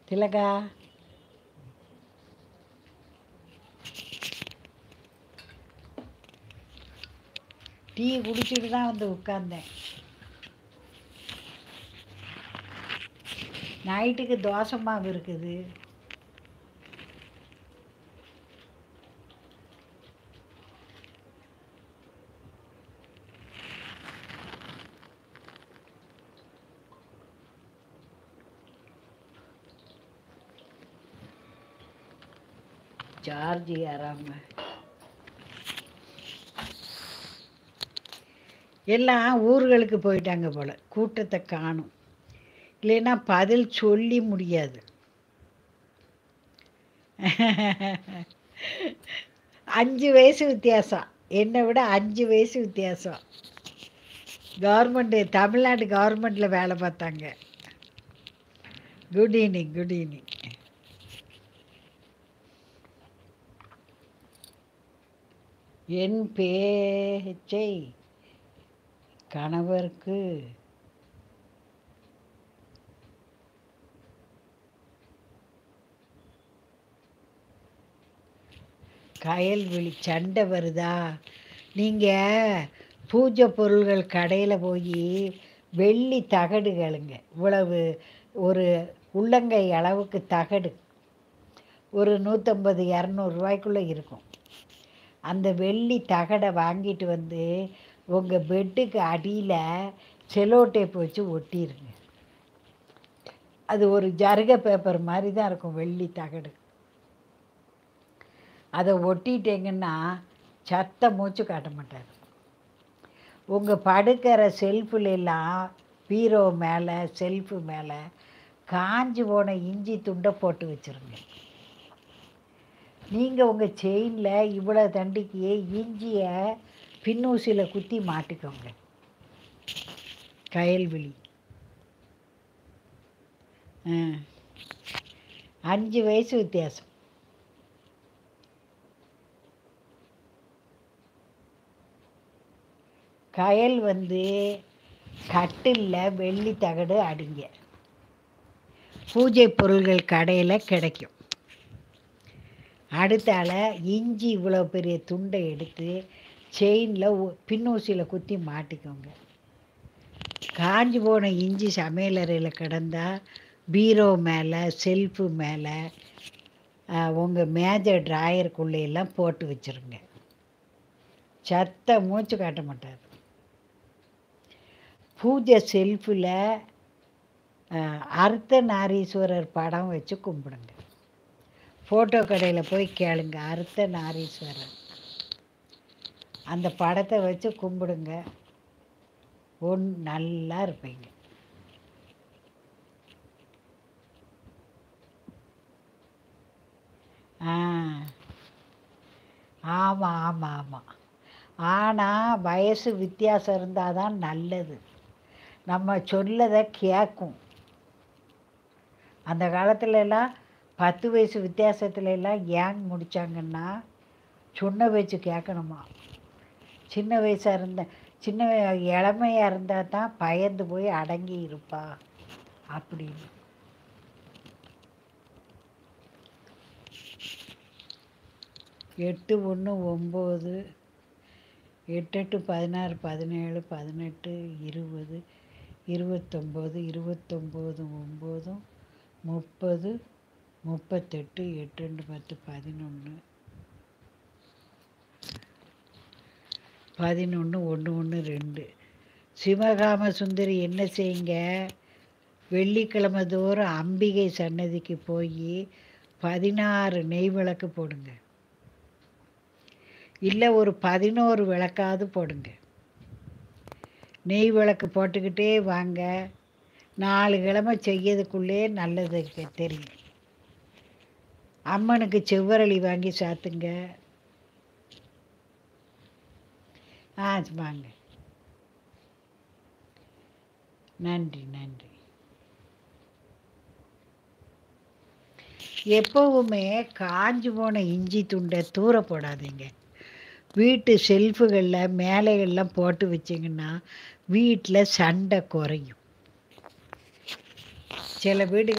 திலகா, tea குடிச்சிட்டு தான் வந்து உட்கார்ந்தேன். நைட்டுக்கு தோசை மாவு இருக்குது. சார்ஜ் ஏறாம எல்லாம் ஊர்களுக்கு போயிட்டாங்க போல, கூட்டத்தை காணும். இல்லைன்னா பதில் சொல்லி முடியாது. 5 வயசு வித்தியாசம், என்னை விட 5 வயசு வித்தியாசம். கவர்மெண்ட்டு, தமிழ்நாடு கவர்மெண்ட்டில் வேலை பார்த்தாங்க. Good evening, good evening. என் பேச்சை கணவருக்கு கயல்விழி சண்டை வருதா? நீங்கள் பூஜை பொருள்கள் கடையில் போய் வெள்ளி தகடு கேளுங்க. இவ்வளவு ஒரு உள்ளங்கை அளவுக்கு தகடு ஒரு 150 200 இருக்கும். அந்த வெள்ளி தகடை வாங்கிட்டு வந்து உங்கள் பெட்டுக்கு அடியில் செலோ டேப் வச்சு ஒட்டிடுங்க. அது ஒரு ஜருகை பேப்பர் மாதிரி தான் இருக்கும் வெள்ளி தகடு. அதை ஒட்டிட்டீங்கன்னா சத்த மூச்சு காட்ட மாட்டார். உங்கள் படுக்கிற செல்ஃபுலாம், பீரோ மேலே, செல்ஃபு மேலே காஞ்சி போன இஞ்சி துண்டை போட்டு வச்சுருங்க. நீங்கள் உங்கள் செயினில் இவ்வளோ தண்டிக்கு இஞ்சியை பின்னூசியில் குத்தி மாட்டிக்கோங்க. கயல்விழி 5 வயசு வித்தியாசம். கயல் கட்டில் வெள்ளி தகடு அடிங்க. பூஜை பொருள்கள் கடையில் கிடைக்கும். அடுத்தால இஞ்சி இவ்வளோ பெரிய துண்டை எடுத்து செயினில் பின்னூசியில் குத்தி மாட்டிக்கோங்க. காஞ்சி போன இஞ்சி சமையலறையில் கிடந்தால் பீரோ மேலே, செல்ஃபு மேலே, உங்கள் மேஜை ட்ராயருக்குள்ளேயெல்லாம் போட்டு வச்சுருங்க. சத்த மூச்சு காட்ட மாட்டார். பூஜை செல்ஃபில் அர்த்தநாரீஸ்வரர் படம் வச்சு கும்பிடுங்க. ஃபோட்டோ கடையில் போய் கேளுங்க, அர்த்தநாரீஸ்வரர் அந்த படத்தை வச்சு கும்பிடுங்க. நல்லா இருப்பீங்க. ஆமாம் ஆமாம் ஆமாம். ஆனால் வயசு வித்தியாசம் இருந்தால் தான் நல்லது. நம்ம சொல்லதை கேட்கும். அந்த காலத்துலலாம் 10 வயசு வித்தியாசத்துலலாம் ஏன் முடித்தாங்கன்னா சொன்ன பேச்சு கேட்கணுமா. சின்ன வயசாக இளமையாக இருந்தால் தான் பயந்து போய் அடங்கி இருப்பா அப்படின்னு. எட்டு 1 9 8 8 16 17 18 20 29 29 9 30 38 8 2 10 11 11 1 1 2. சிவகாம சுந்தரி என்ன செய்யுங்க, வெள்ளிக்கிழமை தோறும் அம்பிகை சன்னதிக்கு போய் 16 நெய் விளக்கு போடுங்க. இல்லை ஒரு 11 விளக்காவது போடுங்க. நெய் விளக்கு போட்டுக்கிட்டே வாங்க. 4 கிழமை செய்யறதுக்குள்ளே நல்லது தெரியும். அம்மனுக்கு செவ்வரளி வாங்கி சாத்துங்க. வாங்க. நன்றி நன்றி. எப்போவுமே காஞ்சி போன இஞ்சி துண்டை தூர போடாதீங்க. வீட்டு செல்ஃபுகளில் மேலைகள்லாம் போட்டு வச்சிங்கன்னா வீட்டில் சண்டை குறையும். சில வீடு